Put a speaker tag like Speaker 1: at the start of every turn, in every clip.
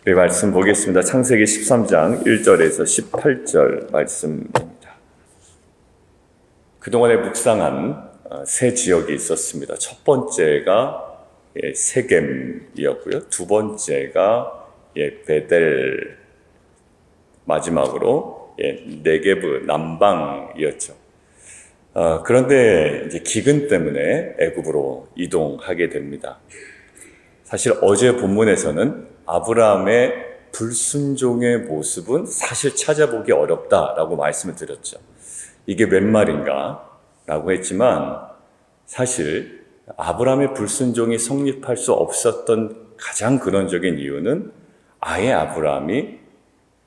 Speaker 1: 우리 말씀 보겠습니다. 창세기 13장 1절에서 18절 말씀입니다. 그동안에 묵상한 세 지역이 있었습니다. 첫 번째가 세겜이었고요. 두 번째가 베델, 마지막으로 네게브 남방이었죠. 그런데 이제 기근 때문에 애굽으로 이동하게 됩니다. 사실 어제 본문에서는 아브라함의 불순종의 모습은 사실 찾아보기 어렵다라고 말씀을 드렸죠. 이게 웬 말인가? 라고 했지만 사실 아브라함의 불순종이 성립할 수 없었던 가장 근원적인 이유는 아예 아브라함이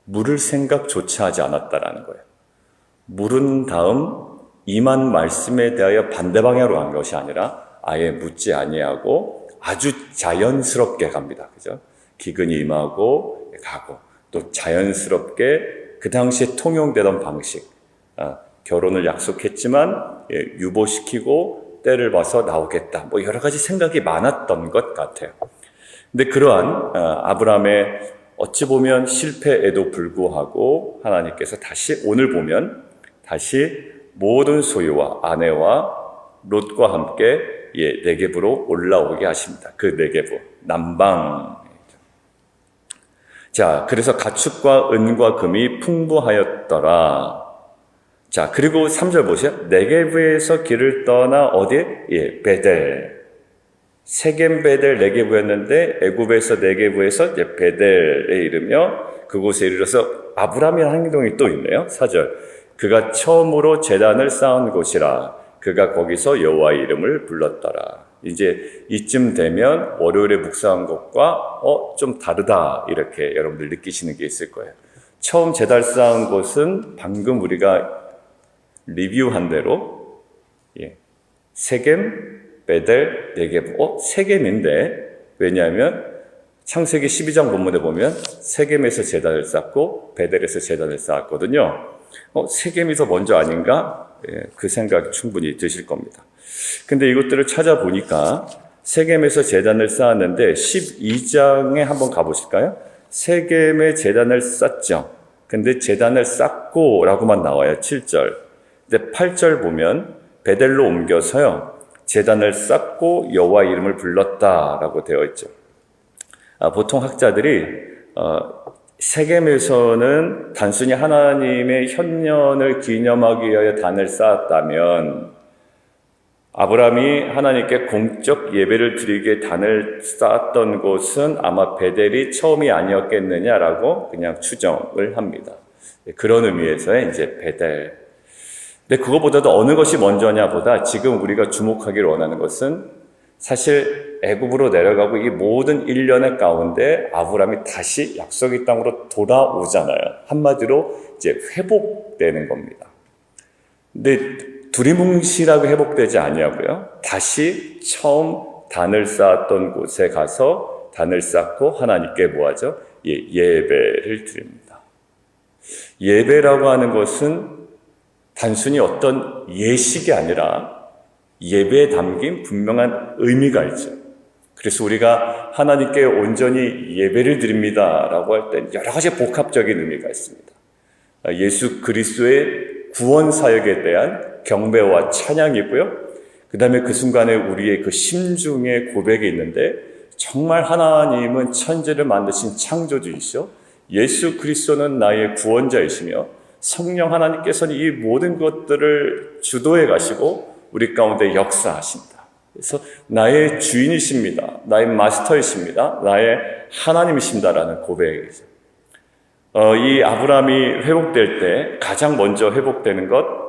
Speaker 1: 물을 생각조차 하지 않았다라는 거예요. 물은 다음 임한 말씀에 대하여 반대 방향으로 간 것이 아니라 아예 묻지 아니하고 아주 자연스럽게 갑니다. 그죠? 기근이 임하고 가고 또 자연스럽게 그 당시에 통용되던 방식, 결혼을 약속했지만 유보시키고 때를 봐서 나오겠다. 뭐 여러 가지 생각이 많았던 것 같아요. 근데 그러한 아브라함의 어찌 보면 실패에도 불구하고 하나님께서 다시 오늘 보면 다시 모든 소유와 아내와 롯과 함께 네겝으로 올라오게 하십니다. 그 네겝, 남방. 자, 그래서 가축과 은과 금이 풍부하였더라. 자, 그리고 3절 보세요. 네겝에서 길을 떠나 어디에? 베델. 세겜 베델 네겝이었는데 애굽에서 네겝에서 베델에 이르며 그곳에 이르러서 아브라함이라는 행동이 또 있네요. 4절. 그가 처음으로 제단을 쌓은 곳이라. 그가 거기서 여호와의 이름을 불렀더라. 이제 이쯤 되면 월요일에 묵상한 것과 좀 다르다 이렇게 여러분들 느끼시는 게 있을 거예요. 처음 제단 쌓은 곳은 방금 우리가 리뷰한 대로 세겜, 베델, 네겝. 세겜인데 왜냐하면 창세기 12장 본문에 보면 세겜에서 제단을 쌓고 베델에서 제단을 쌓았거든요. 세겜이 더 먼저 아닌가? 그 생각 충분히 드실 겁니다. 근데 이것들을 찾아보니까 세겜에서 제단을 쌓았는데 12장에 한번 가보실까요? 세겜에 제단을 쌓죠. 근데 제단을 쌓고 라고만 나와요. 7절. 근데 8절 보면 베델로 옮겨서요. 제단을 쌓고 여호와의 이름을 불렀다라고 되어 있죠. 보통 학자들이 세겜에서는 단순히 하나님의 현년을 기념하기 위하여 단을 쌓았다면 아브라함이 하나님께 공적 예배를 드리게 단을 쌓았던 곳은 아마 베델이 처음이 아니었겠느냐라고 그냥 추정을 합니다. 그런 의미에서의 이제 베델. 근데 그거보다도 어느 것이 먼저냐 보다 지금 우리가 주목하기를 원하는 것은 사실 애굽으로 내려가고 이 모든 일련의 가운데 아브라함이 다시 약속의 땅으로 돌아오잖아요. 한마디로 이제 회복되는 겁니다. 근데 두리뭉실하게 회복되지 아니하고요. 다시 처음 단을 쌓았던 곳에 가서 단을 쌓고 하나님께 뭐하죠? 예배를 드립니다. 예배라고 하는 것은 단순히 어떤 예식이 아니라 예배에 담긴 분명한 의미가 있죠. 그래서 우리가 하나님께 온전히 예배를 드립니다 라고 할 때 여러 가지 복합적인 의미가 있습니다. 예수 그리스도의 구원 사역에 대한 경배와 찬양이 있고요. 그 다음에 그 순간에 우리의 그 심중의 고백이 있는데 정말 하나님은 천지를 만드신 창조주이시오. 예수 그리스도는 나의 구원자이시며 성령 하나님께서는 이 모든 것들을 주도해 가시고 우리 가운데 역사하신다. 그래서 나의 주인이십니다. 나의 마스터이십니다. 나의 하나님이십니다라는 고백이죠. 이 아브라함이 회복될 때 가장 먼저 회복되는 것,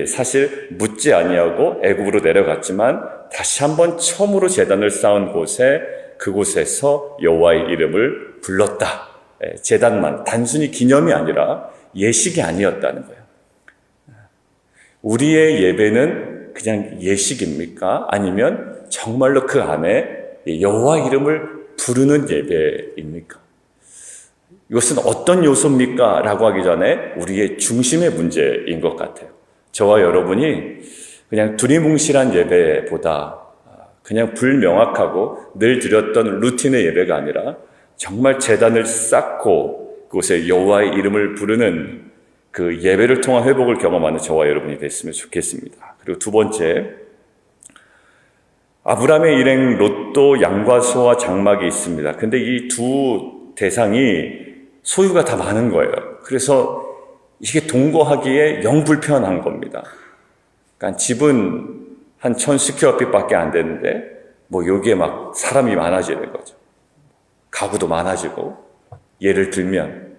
Speaker 1: 사실 묻지 아니하고 애굽으로 내려갔지만 다시 한번 처음으로 제단을 쌓은 곳에 그곳에서 여호와의 이름을 불렀다. 제단만 단순히 기념이 아니라 예식이 아니었다는 거예요. 우리의 예배는 그냥 예식입니까? 아니면 정말로 그 안에 여호와 이름을 부르는 예배입니까? 이것은 어떤 요소입니까? 라고 하기 전에 우리의 중심의 문제인 것 같아요. 저와 여러분이 그냥 두리뭉실한 예배보다 그냥 불명확하고 늘 드렸던 루틴의 예배가 아니라 정말 제단을 쌓고 그곳에 여호와의 이름을 부르는 그 예배를 통한 회복을 경험하는 저와 여러분이 됐으면 좋겠습니다. 그리고 두 번째, 아브라함의 일행 롯도 양과 소와 장막이 있습니다. 근데 이 두 대상이 소유가 다 많은 거예요. 그래서 이게 동거하기에 영 불편한 겁니다. 그러니까 집은 한 1000스퀘어핏밖에 안 되는데 뭐 여기에 막 사람이 많아지는 거죠. 가구도 많아지고, 예를 들면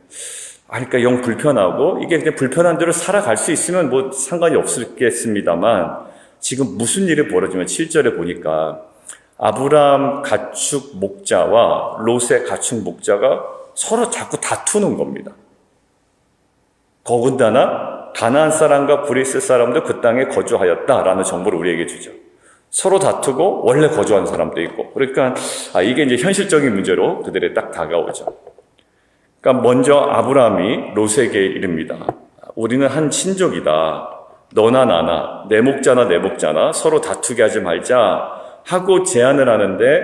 Speaker 1: 그러니까 영 불편하고, 이게 그냥 불편한 대로 살아갈 수 있으면 뭐 상관이 없겠습니다만, 지금 무슨 일이 벌어지면 7절에 보니까 아브라함 가축 목자와 롯의 가축 목자가 서로 자꾸 다투는 겁니다. 더군다나 가나안 사람과 브리스 사람도 그 땅에 거주하였다라는 정보를 우리에게 주죠. 서로 다투고 원래 거주한 사람도 있고. 그러니까 이게 이제 현실적인 문제로 그들에 딱 다가오죠. 그러니까 먼저 아브라함이 롯에게 이릅니다. 우리는 한 친족이다. 너나 나나, 내 목자나 내 목자나 서로 다투게 하지 말자 하고 제안을 하는데,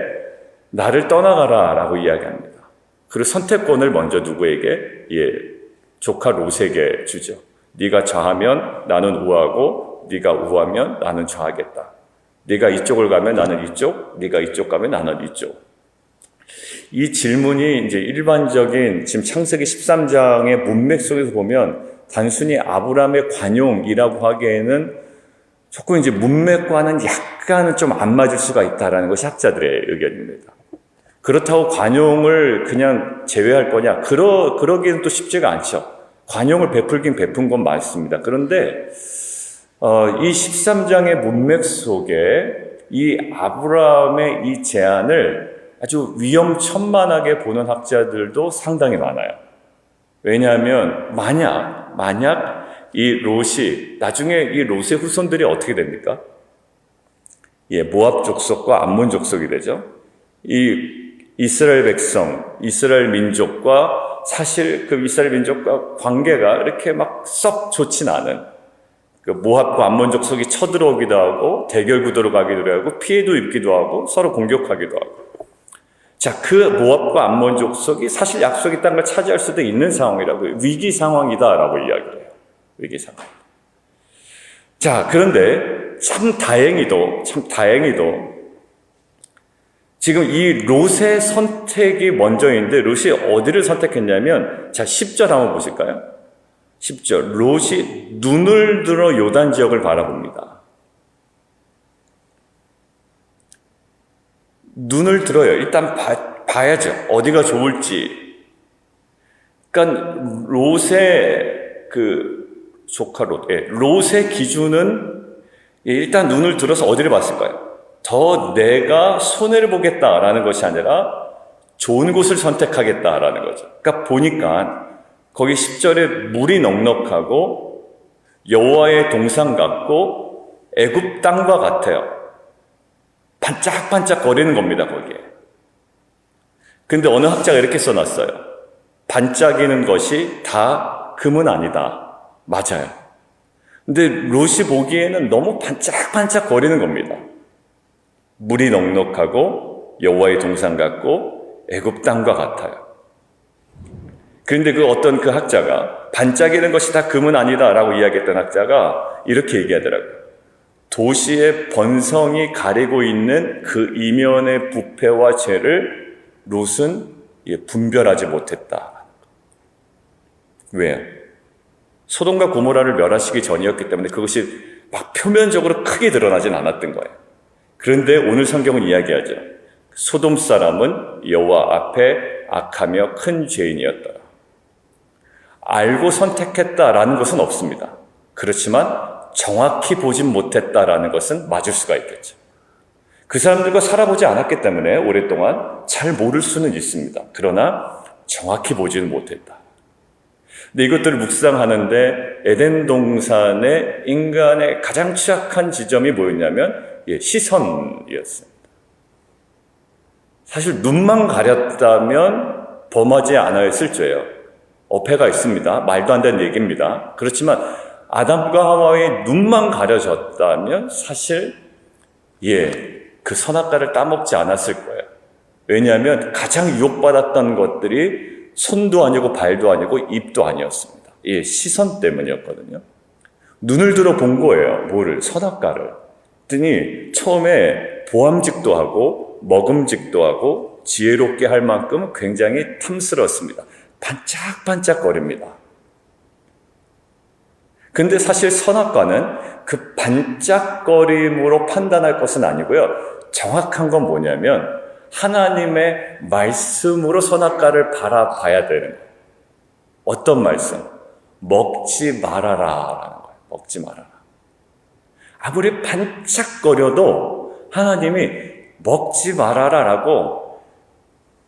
Speaker 1: 나를 떠나가라 라고 이야기합니다. 그리고 선택권을 먼저 누구에게? 조카 롯에게 주죠. 네가 좌하면 나는 우하고, 네가 우하면 나는 좌하겠다. 네가 이쪽을 가면 나는 이쪽, 네가 이쪽 가면 나는 이쪽. 이 질문이 이제 일반적인 지금 창세기 13장의 문맥 속에서 보면 단순히 아브라함의 관용이라고 하기에는 조금 이제 문맥과는 약간은 좀 안 맞을 수가 있다라는 것이 학자들의 의견입니다. 그렇다고 관용을 그냥 제외할 거냐? 그러기는 또 쉽지가 않죠. 관용을 베풀긴 베푼 건 맞습니다. 그런데 이 13장의 문맥 속에 이 아브라함의 이 제안을 아주 위험천만하게 보는 학자들도 상당히 많아요. 왜냐하면 만약 이 롯이, 나중에 이 롯의 후손들이 어떻게 됩니까? 모압 족속과 암몬 족속이 되죠. 이 이스라엘 백성, 이스라엘 민족과 사실 그 이스라엘 민족과 관계가 이렇게 막 썩 좋진 않은, 그 모압과 암몬 족속이 쳐들어오기도 하고 대결 구도로 가기도 하고 피해도 입기도 하고 서로 공격하기도 하고. 자, 그 모압과 암몬 족속이 사실 약속의 땅을 차지할 수도 있는 상황이라고요. 위기 상황이다라고 이야기를 해요. 위기 상황. 자, 그런데 참 다행히도 지금 이 롯의 선택이 먼저인데, 롯이 어디를 선택했냐면, 자, 10절 한번 보실까요? 10절. 롯이 눈을 들어 요단 지역을 바라봅니다. 눈을 들어요. 일단 봐야죠. 어디가 좋을지. 그러니까 롯의 조카 롯의 기준은 일단 눈을 들어서 어디를 봤을까요? 더 내가 손해를 보겠다라는 것이 아니라 좋은 곳을 선택하겠다라는 거죠. 그러니까 보니까 거기 10절에 물이 넉넉하고 여호와의 동산 같고 애굽 땅과 같아요. 반짝반짝 거리는 겁니다, 거기에. 근데 어느 학자가 이렇게 써놨어요. 반짝이는 것이 다 금은 아니다. 맞아요. 근데 롯이 보기에는 너무 반짝반짝 거리는 겁니다. 물이 넉넉하고 여호와의 동산 같고 애굽 땅과 같아요. 그런데 어떤 학자가 반짝이는 것이 다 금은 아니다라고 이야기했던 학자가 이렇게 얘기하더라고요. 도시의 번성이 가리고 있는 그 이면의 부패와 죄를 롯은 분별하지 못했다. 왜요? 소돔과 고모라를 멸하시기 전이었기 때문에 그것이 막 표면적으로 크게 드러나진 않았던 거예요. 그런데 오늘 성경은 이야기하죠. 소돔 사람은 여호와 앞에 악하며 큰 죄인이었더라. 알고 선택했다라는 것은 없습니다. 그렇지만 정확히 보진 못했다라는 것은 맞을 수가 있겠죠. 그 사람들과 살아보지 않았기 때문에 오랫동안 잘 모를 수는 있습니다. 그러나 정확히 보지는 못했다. 근데 이것들을 묵상하는데 에덴 동산의 인간의 가장 취약한 지점이 뭐였냐면 시선이었습니다. 사실 눈만 가렸다면 범하지 않았을 죄예요. 어폐가 있습니다. 말도 안 되는 얘기입니다. 그렇지만 아담과 하와의 눈만 가려졌다면 사실 그 선악과를 따먹지 않았을 거예요. 왜냐하면 가장 유혹받았던 것들이 손도 아니고 발도 아니고 입도 아니었습니다. 이 시선 때문이었거든요. 눈을 들어 본 거예요. 뭐를? 선악과를. 그랬더니 처음에 보암직도 하고 먹음직도 하고 지혜롭게 할 만큼 굉장히 탐스럽습니다. 반짝반짝거립니다. 근데 사실 선악과는 그 반짝거림으로 판단할 것은 아니고요. 정확한 건 뭐냐면 하나님의 말씀으로 선악과를 바라봐야 되는 거예요. 어떤 말씀? 먹지 말아라. 먹지 말아라. 아무리 반짝거려도 하나님이 먹지 말아라라고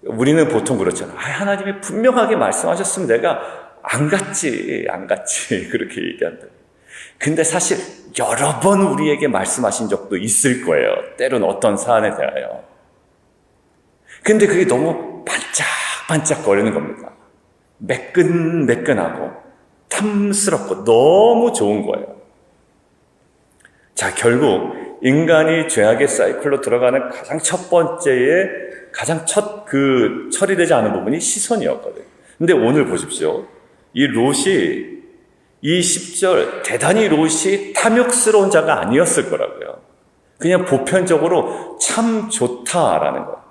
Speaker 1: 우리는 보통 그렇잖아요. 하나님이 분명하게 말씀하셨으면 내가 안 갔지 그렇게 얘기한다. 근데 사실 여러 번 우리에게 말씀하신 적도 있을 거예요. 때로는 어떤 사안에 대하여. 근데 그게 너무 반짝반짝거리는 겁니다. 매끈매끈하고 탐스럽고 너무 좋은 거예요. 자, 결국 인간이 죄악의 사이클로 들어가는 가장 첫 번째의 가장 처리되지 않은 부분이 시선이었거든요. 근데 오늘 보십시오. 이 롯이 이 10절 대단히 롯이 탐욕스러운 자가 아니었을 거라고요. 그냥 보편적으로 참 좋다라는 거예요.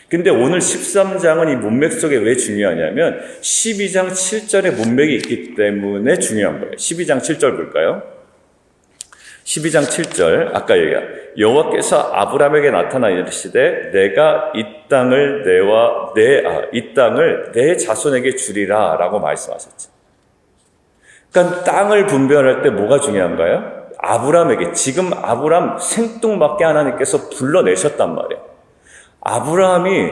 Speaker 1: 근데 오늘 13장은 이 문맥 속에 왜 중요하냐면 12장 7절에 문맥이 있기 때문에 중요한 거예요. 12장 7절 볼까요? 12장 7절 아까 얘기한 여호와께서 아브라함에게 나타나 이르시되 내가 이 땅을 내 자손에게 주리라 라고 말씀하셨죠. 그러니까 땅을 분별할 때 뭐가 중요한가요? 아브라함에게 지금 아브라함 생뚱맞게 하나님께서 불러내셨단 말이에요. 아브라함이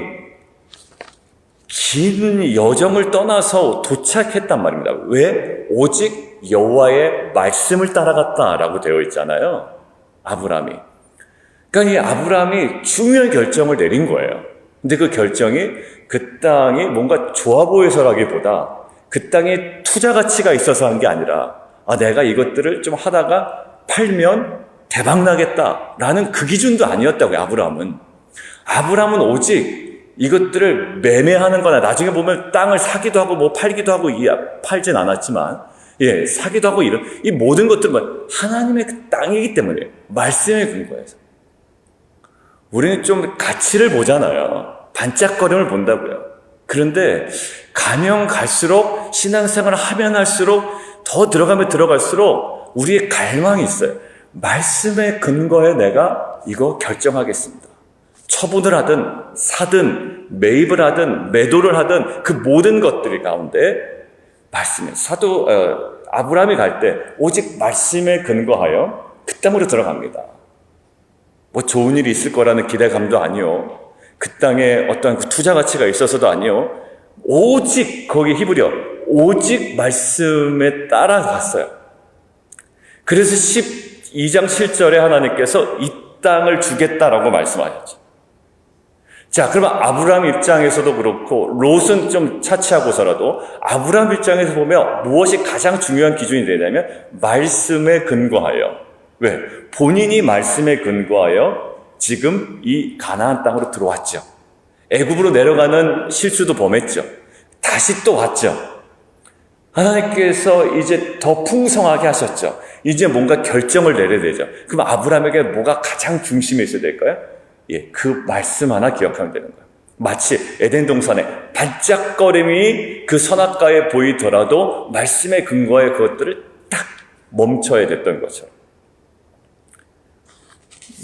Speaker 1: 긴 여정을 떠나서 도착했단 말입니다. 왜? 오직 여호와의 말씀을 따라갔다라고 되어 있잖아요. 아브라함이. 그러니까 이 아브라함이 중요한 결정을 내린 거예요. 근데 그 결정이 그 땅이 뭔가 좋아 보여서라기보다 그 땅에 투자 가치가 있어서 한 게 아니라 내가 이것들을 좀 하다가 팔면 대박 나겠다라는 그 기준도 아니었다고요. 아브라함은 오직 이것들을 매매하는 거나 나중에 보면 땅을 사기도 하고 뭐 팔기도 하고 팔진 않았지만 사기도 하고 이 모든 것들은 하나님의 그 땅이기 때문에 말씀에 근거해서 우리는 좀 가치를 보잖아요. 반짝거림을 본다고요. 그런데 가면 갈수록 신앙생활을 하면 할수록 더 들어갈수록 우리의 갈망이 있어요. 말씀에 근거해 내가 이거 결정하겠습니다. 처분을 하든 사든 매입을 하든 매도를 하든 그 모든 것들 가운데 말씀에 아브라함이 갈 때 오직 말씀에 근거하여 그 땅으로 들어갑니다. 뭐 좋은 일이 있을 거라는 기대감도 아니요. 그 땅에 어떠한 투자 가치가 있어서도 아니요. 오직 거기 히브리어 오직 말씀에 따라갔어요. 그래서 12장 7절에 하나님께서 이 땅을 주겠다라고 말씀하셨죠. 자, 그러면 아브라함 입장에서도 그렇고 롯은 좀 차치하고서라도 아브라함 입장에서 보면 무엇이 가장 중요한 기준이 되냐면 말씀에 근거하여. 왜? 본인이 말씀에 근거하여 지금 이 가나안 땅으로 들어왔죠. 애굽으로 내려가는 실수도 범했죠. 다시 또 왔죠. 하나님께서 이제 더 풍성하게 하셨죠. 이제 뭔가 결정을 내려야 되죠. 그럼 아브라함에게 뭐가 가장 중심에 있어야 될까요? 그 말씀 하나 기억하면 되는 거예요. 마치 에덴 동산에 반짝거림이 그 선악과에 보이더라도 말씀의 근거에 그것들을 딱 멈춰야 됐던 것처럼.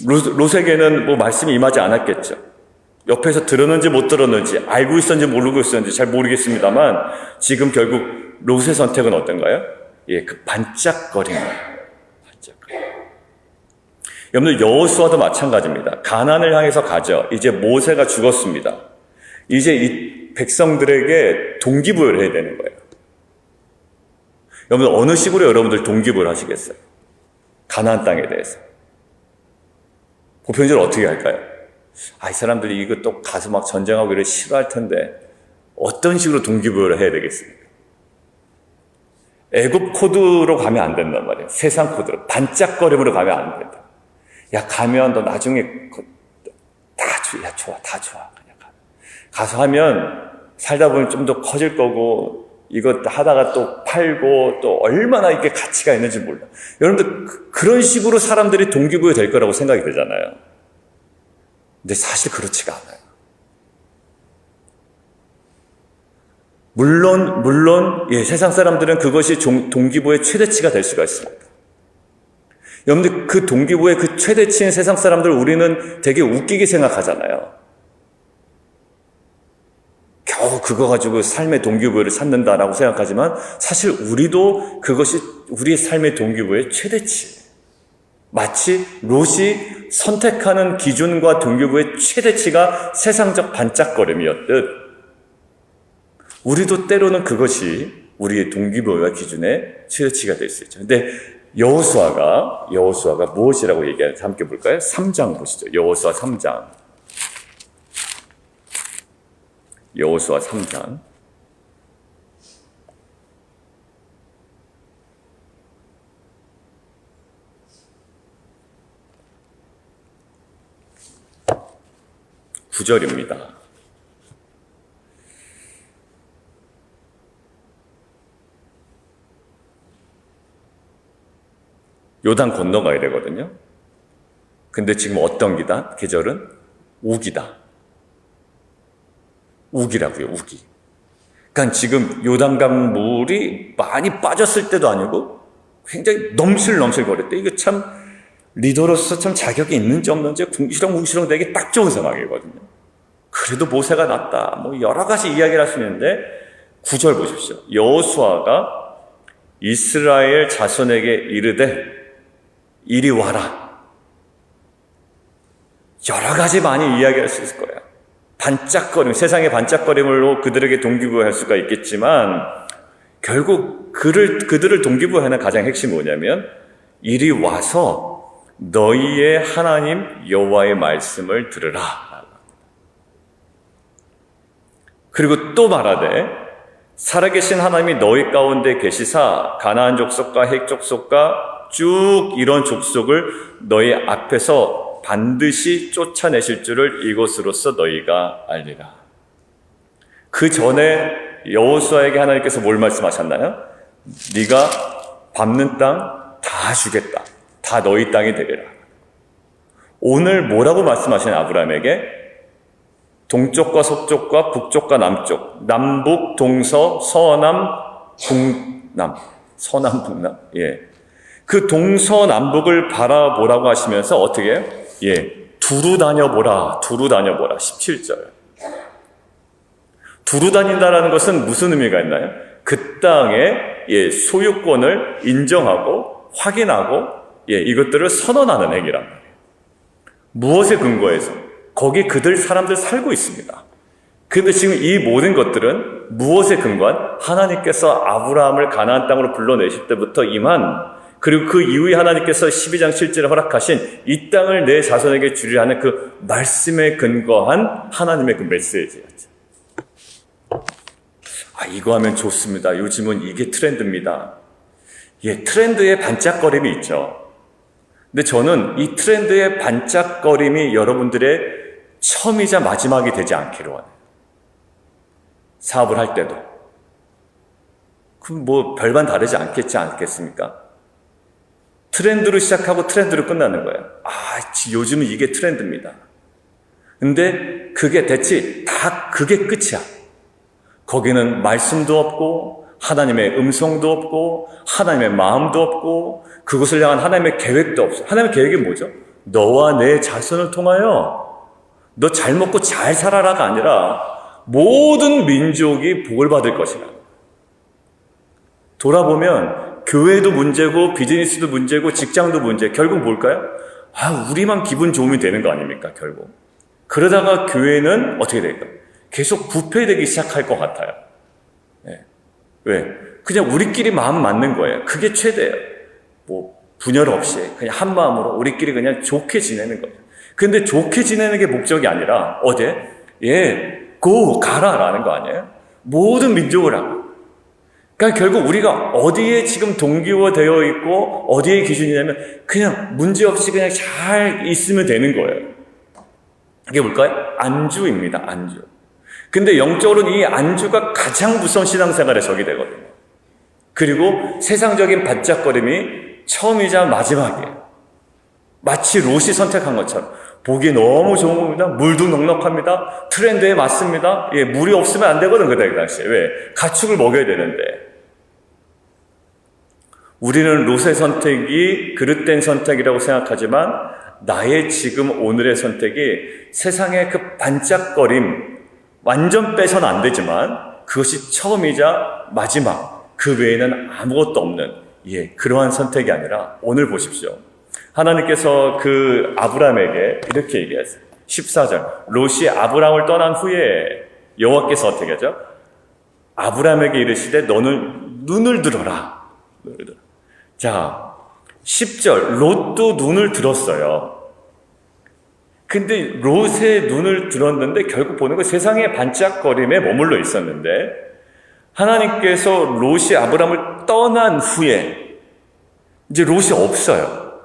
Speaker 1: 롯에게는 뭐 말씀이 임하지 않았겠죠. 옆에서 들었는지 못 들었는지 알고 있었는지 모르고 있었는지 잘 모르겠습니다만 지금 결국 롯의 선택은 어떤가요? 그 반짝거림이에요. 여러분들 여호수아도 마찬가지입니다. 가나안을 향해서 가죠. 이제 모세가 죽었습니다. 이제 이 백성들에게 동기부여를 해야 되는 거예요. 여러분들 어느 식으로 여러분들 동기부여를 하시겠어요? 가나안 땅에 대해서. 보편적으로 어떻게 할까요? 이 사람들이 이거 또 가서 막 전쟁하고 이래 싫어할 텐데 어떤 식으로 동기부여를 해야 되겠습니까? 애굽 코드로 가면 안 된단 말이에요. 세상 코드로. 반짝거림으로 가면 안 된다. 가면 너 나중에 다 좋아. 그냥 가. 가서 하면 살다 보면 좀 더 커질 거고, 이것 하다가 또 팔고 또 얼마나 이게 가치가 있는지 몰라. 여러분들 그런 식으로 사람들이 동기부여 될 거라고 생각이 되잖아요. 근데 사실 그렇지가 않아요. 물론 세상 사람들은 그것이 동기부여의 최대치가 될 수가 있습니다. 여러분들 그 동기부여의 그 최대치인 세상 사람들 우리는 되게 웃기게 생각하잖아요. 겨우 그거 가지고 삶의 동기부여를 찾는다라고 생각하지만 사실 우리도 그것이 우리의 삶의 동기부여의 최대치. 마치 롯이 선택하는 기준과 동기부여의 최대치가 세상적 반짝거림이었듯 우리도 때로는 그것이 우리의 동기부여와 기준의 최대치가 될 수 있죠. 근데 여호수아가 무엇이라고 얘기하는지 함께 볼까요? 3장 보시죠. 여호수아 3장. 여호수아 3장. (9절입니다) 요단 건너가야 되거든요. 근데 지금 어떤 기다? 계절은 우기다. 우기라고요, 우기. 그러니까 지금 요단강 물이 많이 빠졌을 때도 아니고 굉장히 넘실넘실거릴 때 이거 참 리더로서 참 자격이 있는지 없는지 궁시렁궁시렁 되기 딱 좋은 상황이거든요. 그래도 모세가 낫다. 뭐 여러 가지 이야기를 할 수 있는데 9절 보십시오. 여호수아가 이스라엘 자손에게 이르되 이리 와라. 여러 가지 많이 이야기할 수 있을 거예요. 반짝거림, 세상의 반짝거림으로 그들에게 동기부여할 수가 있겠지만 결국 그들을 동기부여하는 가장 핵심이 뭐냐면 이리 와서 너희의 하나님 여호와의 말씀을 들으라. 그리고 또 말하되 살아계신 하나님이 너희 가운데 계시사 가나안 족속과 헷 족속과 쭉 이런 족속을 너희 앞에서 반드시 쫓아내실 줄을 이것으로써 너희가 알리라. 그 전에 여호수아에게 하나님께서 뭘 말씀하셨나요? 네가 밟는 땅 다 주겠다. 다 너희 땅이 되리라. 오늘 뭐라고 말씀하신 아브라함에게? 동쪽과 서쪽과 북쪽과 남쪽, 남북, 동서, 서남, 북남, 서남, 북남. 예. 그 동서남북을 바라보라고 하시면서 어떻게 해요? 예. 두루 다녀보라. 17절. 두루 다닌다라는 것은 무슨 의미가 있나요? 그 땅의 소유권을 인정하고 확인하고 이것들을 선언하는 행위란 말이에요. 무엇에 근거해서? 거기 사람들 살고 있습니다. 그런데 지금 이 모든 것들은 무엇에 근거한? 하나님께서 아브라함을 가나안 땅으로 불러내실 때부터 임한, 그리고 그 이후에 하나님께서 12장 7절에 허락하신 이 땅을 내 자손에게 주리라 하는 그 말씀에 근거한 하나님의 그 메시지였죠. 이거 하면 좋습니다. 요즘은 이게 트렌드입니다. 트렌드의 반짝거림이 있죠. 근데 저는 이 트렌드의 반짝거림이 여러분들의 처음이자 마지막이 되지 않기로 하네요. 사업을 할 때도. 그럼 뭐 별반 다르지 않겠습니까? 트렌드로 시작하고 트렌드로 끝나는 거예요. 요즘은 이게 트렌드입니다. 근데 그게 대체 다 그게 끝이야. 거기는 말씀도 없고 하나님의 음성도 없고 하나님의 마음도 없고 그것을 향한 하나님의 계획도 없어. 하나님의 계획이 뭐죠? 너와 내 자손을 통하여 너 잘 먹고 잘 살아라가 아니라 모든 민족이 복을 받을 것이라. 돌아보면 교회도 문제고 비즈니스도 문제고 직장도 문제. 결국 뭘까요? 우리만 기분 좋으면 되는 거 아닙니까? 결국. 그러다가 교회는 어떻게 될까요? 계속 부패되기 시작할 것 같아요. 왜? 그냥 우리끼리 마음 맞는 거예요. 그게 최대예요. 뭐 분열 없이 그냥 한 마음으로 우리끼리 그냥 좋게 지내는 거예요. 근데 좋게 지내는 게 목적이 아니라 가라라는 거 아니에요? 모든 민족을 하고. 그러니까 결국 우리가 어디에 지금 동기화되어 있고 어디에 기준이냐면 그냥 문제없이 그냥 잘 있으면 되는 거예요. 이게 뭘까요? 안주입니다. 안주. 근데 영적으로는 이 안주가 가장 무서운 신앙생활의 적이 되거든요. 그리고 세상적인 반짝거림이 처음이자 마지막이에요. 마치 롯이 선택한 것처럼 보기 너무 좋은 겁니다. 물도 넉넉합니다. 트렌드에 맞습니다. 예, 물이 없으면 안 되거든 그때 당시에. 왜? 가축을 먹여야 되는데. 우리는 롯의 선택이 그릇된 선택이라고 생각하지만 나의 지금 오늘의 선택이 세상의 그 반짝거림 완전 빼서는 안 되지만 그것이 처음이자 마지막, 그 외에는 아무것도 없는 그러한 선택이 아니라 오늘 보십시오. 하나님께서 그 아브라함에게 이렇게 얘기했어요. 14절 롯이 아브라함을 떠난 후에 여호와께서 어떻게 하죠? 아브라함에게 이르시되 너는 눈을 들어라. 자, 10절 롯도 눈을 들었어요. 근데 롯의 눈을 들었는데 결국 보는 건 세상의 반짝거림에 머물러 있었는데 하나님께서 롯이 아브라함을 떠난 후에 이제 롯이 없어요.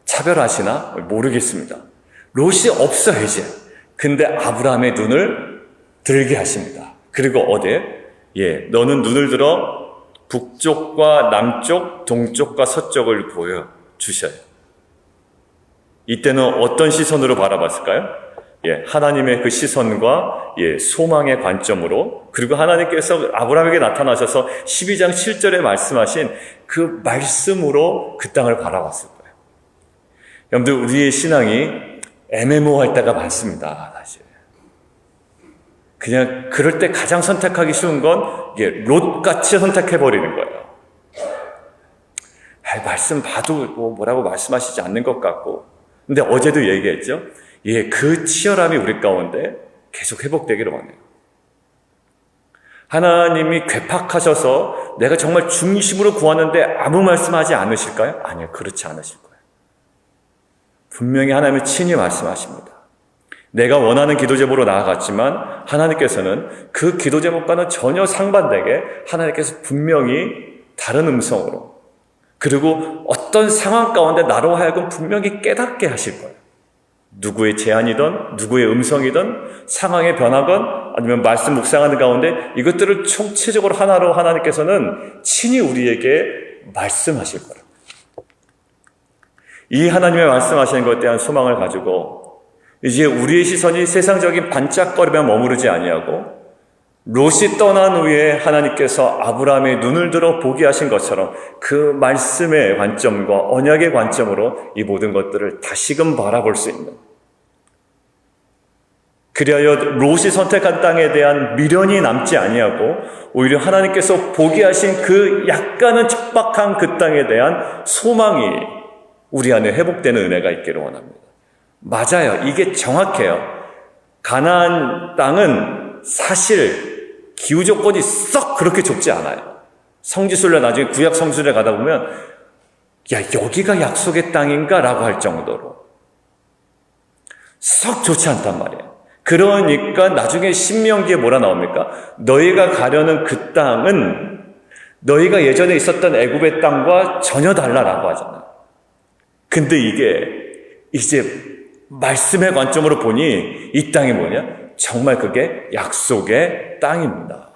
Speaker 1: 차별하시나? 모르겠습니다. 롯이 없어요 이제. 근데 아브라함의 눈을 들게 하십니다. 그리고 어디에? 너는 눈을 들어 북쪽과 남쪽, 동쪽과 서쪽을 보여주셔요. 이때는 어떤 시선으로 바라봤을까요? 하나님의 그 시선과 소망의 관점으로, 그리고 하나님께서 아브라함에게 나타나셔서 12장 7절에 말씀하신 그 말씀으로 그 땅을 바라봤을 거예요. 여러분들, 우리의 신앙이 애매모호할 때가 많습니다. 사실 그냥 그럴 때 가장 선택하기 쉬운 건 롯같이 선택해버리는 거예요. 말씀 봐도 뭐라고 말씀하시지 않는 것 같고, 근데 어제도 얘기했죠. 그 치열함이 우리 가운데 계속 회복되기를 원해요. 하나님이 괴팍하셔서 내가 정말 중심으로 구하는데 아무 말씀하지 않으실까요? 아니요, 그렇지 않으실 거예요. 분명히 하나님이 친히 말씀하십니다. 내가 원하는 기도 제목으로 나아갔지만 하나님께서는 그 기도 제목과는 전혀 상반되게 하나님께서 분명히 다른 음성으로, 그리고 어떤 상황 가운데 나로 하여금 분명히 깨닫게 하실 거예요. 누구의 제안이든 누구의 음성이든 상황의 변화건 아니면 말씀 묵상하는 가운데 이것들을 총체적으로 하나로 하나님께서는 친히 우리에게 말씀하실 거예요. 이 하나님의 말씀하시는 것에 대한 소망을 가지고 이제 우리의 시선이 세상적인 반짝거림에 머무르지 아니하고 롯이 떠난 후에 하나님께서 아브라함의 눈을 들어 보게 하신 것처럼 그 말씀의 관점과 언약의 관점으로 이 모든 것들을 다시금 바라볼 수 있는, 그리하여 롯이 선택한 땅에 대한 미련이 남지 아니하고 오히려 하나님께서 보게 하신 그 약간은 척박한 그 땅에 대한 소망이 우리 안에 회복되는 은혜가 있기를 원합니다. 맞아요. 이게 정확해요. 가나안 땅은 사실 기후 조건이 썩 그렇게 좁지 않아요. 성지순례, 나중에 구약 성지순례 가다 보면 여기가 약속의 땅인가? 라고 할 정도로 썩 좋지 않단 말이에요. 그러니까 나중에 신명기에 뭐라 나옵니까? 너희가 가려는 그 땅은 너희가 예전에 있었던 애굽의 땅과 전혀 달라라고 하잖아요. 근데 이게 이제 말씀의 관점으로 보니 이 땅이 뭐냐? 정말 그게 약속의 땅입니다.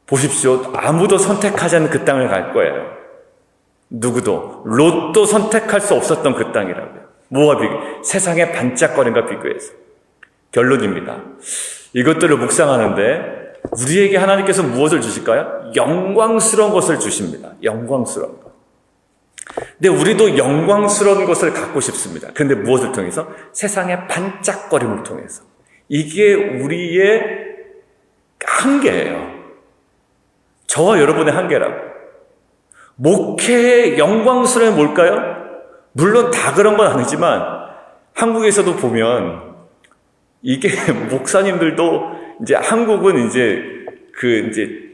Speaker 1: 보십시오. 아무도 선택하지 않은 그 땅을 갈 거예요. 누구도. 롯도 선택할 수 없었던 그 땅이라고요. 뭐와 비교? 세상의 반짝거림과 비교해서. 결론입니다. 이것들을 묵상하는데 우리에게 하나님께서 무엇을 주실까요? 영광스러운 것을 주십니다. 영광스러운 것. 근데 우리도 영광스러운 것을 갖고 싶습니다. 그런데 무엇을 통해서? 세상의 반짝거림을 통해서. 이게 우리의 한계예요. 저와 여러분의 한계라고. 목회의 영광스러움이 뭘까요? 물론 다 그런 건 아니지만 한국에서도 보면 이게 목사님들도 이제 한국은 이제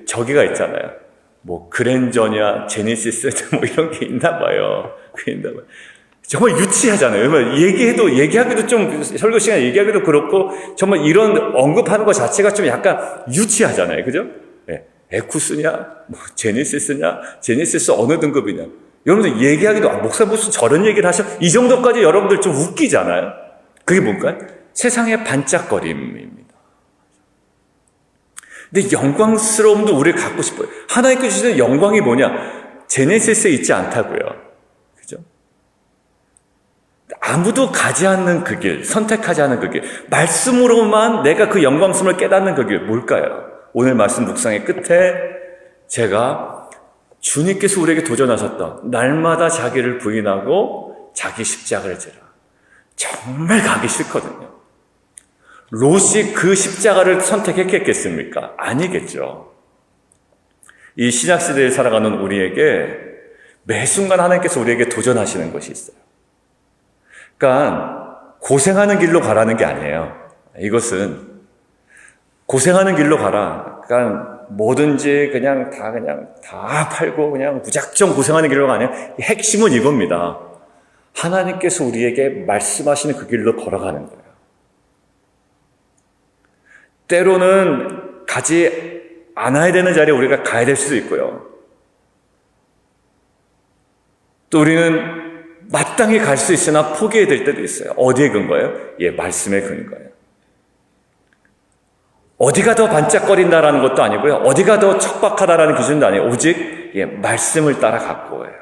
Speaker 1: 저기가 있잖아요. 뭐 그랜저냐 제네시스 뭐 이런 게 있나 봐요. 정말 유치하잖아요. 얘기하기도 좀 설교 시간에 얘기하기도 그렇고 정말 이런 언급하는 것 자체가 좀 약간 유치하잖아요. 그죠? 에쿠스냐, 뭐 제네시스냐, 제네시스 어느 등급이냐. 여러분들 얘기하기도 목사 무슨 저런 얘기를 하셔? 이 정도까지 여러분들 좀 웃기잖아요. 그게 뭔가요? 세상의 반짝거림입니다. 근데 영광스러움도 우리를 갖고 싶어요. 하나님께 주시는 영광이 뭐냐? 제네시스에 있지 않다고요. 그죠? 아무도 가지 않는 그 길, 선택하지 않은 그 길, 말씀으로만 내가 그 영광스러움을 깨닫는 그 길, 뭘까요? 오늘 말씀 묵상의 끝에 제가 주님께서 우리에게 도전하셨던 날마다 자기를 부인하고 자기 십자가를 지라. 정말 가기 싫거든요. 롯이 그 십자가를 선택했겠습니까? 아니겠죠. 이 신약시대에 살아가는 우리에게 매 순간 하나님께서 우리에게 도전하시는 것이 있어요. 그러니까 고생하는 길로 가라는 게 아니에요. 이것은 고생하는 길로 가라. 그러니까 뭐든지 그냥 다 팔고 그냥 무작정 고생하는 길로가 아니에요. 핵심은 이겁니다. 하나님께서 우리에게 말씀하시는 그 길로 걸어가는 거예요. 때로는 가지 않아야 되는 자리에 우리가 가야 될 수도 있고요. 또 우리는 마땅히 갈 수 있으나 포기해야 될 때도 있어요. 어디에 근거예요? 말씀에 근거예요. 어디가 더 반짝거린다라는 것도 아니고요. 어디가 더 척박하다라는 기준도 아니에요. 오직 말씀을 따라 갖고 해요.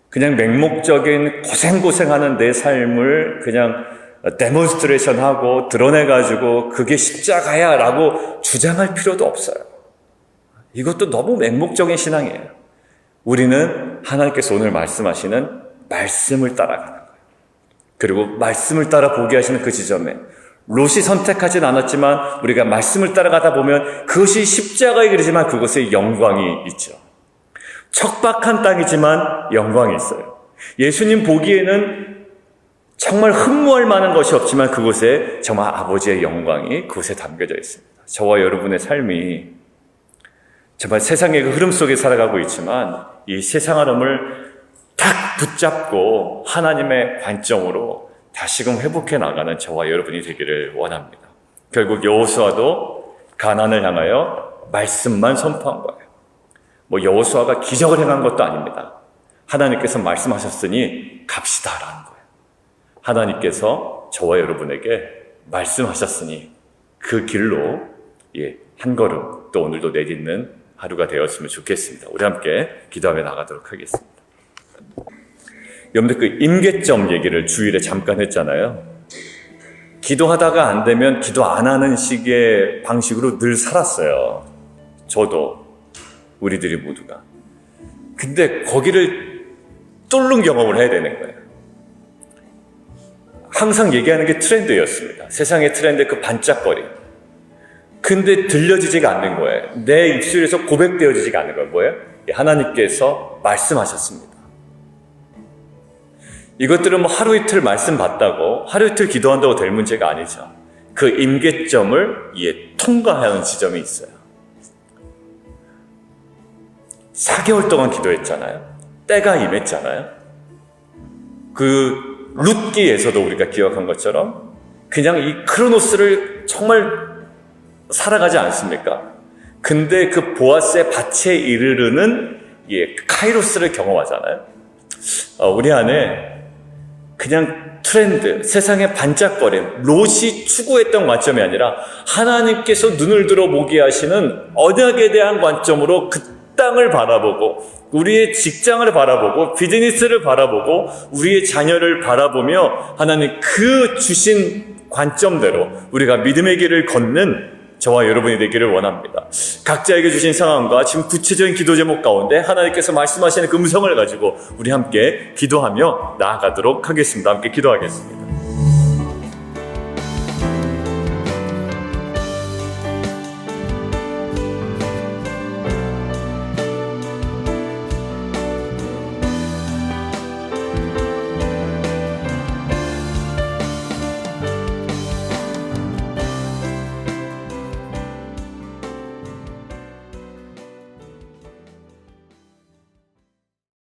Speaker 1: 그냥 맹목적인 고생하는 내 삶을 그냥 데몬스트레이션하고 드러내가지고 그게 십자가야 라고 주장할 필요도 없어요. 이것도 너무 맹목적인 신앙이에요. 우리는 하나님께서 오늘 말씀하시는 말씀을 따라가는 거예요. 그리고 말씀을 따라 보게 하시는 그 지점에 롯이 선택하진 않았지만 우리가 말씀을 따라가다 보면 그것이 십자가의 길이지만 그것에 영광이 있죠. 척박한 땅이지만 영광이 있어요. 예수님 보기에는 정말 흠모할 만한 것이 없지만 그곳에 정말 아버지의 영광이 그곳에 담겨져 있습니다. 저와 여러분의 삶이 정말 세상의 그 흐름 속에 살아가고 있지만 이 세상 흐름을 딱 붙잡고 하나님의 관점으로 다시금 회복해 나가는 저와 여러분이 되기를 원합니다. 결국 여호수아도 가나안을 향하여 말씀만 선포한 거예요. 여호수아가 기적을 행한 것도 아닙니다. 하나님께서 말씀하셨으니 갑시다라는 거예요. 하나님께서 저와 여러분에게 말씀하셨으니 그 길로 한 걸음 또 오늘도 내딛는 하루가 되었으면 좋겠습니다. 우리 함께 기도하며 나가도록 하겠습니다. 여러분들 그 임계점 얘기를 주일에 잠깐 했잖아요. 기도하다가 안 되면 기도 안 하는 식의 방식으로 늘 살았어요. 저도 우리들이 모두가. 근데 거기를 뚫는 경험을 해야 되는 거예요. 항상 얘기하는 게 트렌드였습니다. 세상의 트렌드 그 반짝거림. 근데 들려지지가 않는 거예요. 내 입술에서 고백되어지지가 않는 거예요. 뭐예요? 하나님께서 말씀하셨습니다. 이것들은 하루 이틀 말씀 받다고 하루 이틀 기도한다고 될 문제가 아니죠. 그 임계점을 통과하는 지점이 있어요. 4개월 동안 기도했잖아요. 때가 임했잖아요. 그 룻기에서도 우리가 기억한 것처럼 그냥 이 크로노스를 정말 살아가지 않습니까? 근데 그 보아스의 밭에 이르르는 카이로스를 경험하잖아요. 우리 안에 그냥 트렌드, 세상의 반짝거림, 롯이 추구했던 관점이 아니라 하나님께서 눈을 들어 보게 하시는 언약에 대한 관점으로 그 땅을 바라보고 우리의 직장을 바라보고 비즈니스를 바라보고 우리의 자녀를 바라보며 하나님 그 주신 관점대로 우리가 믿음의 길을 걷는 저와 여러분이 되기를 원합니다. 각자에게 주신 상황과 지금 구체적인 기도 제목 가운데 하나님께서 말씀하시는 그 음성을 가지고 우리 함께 기도하며 나아가도록 하겠습니다. 함께 기도하겠습니다.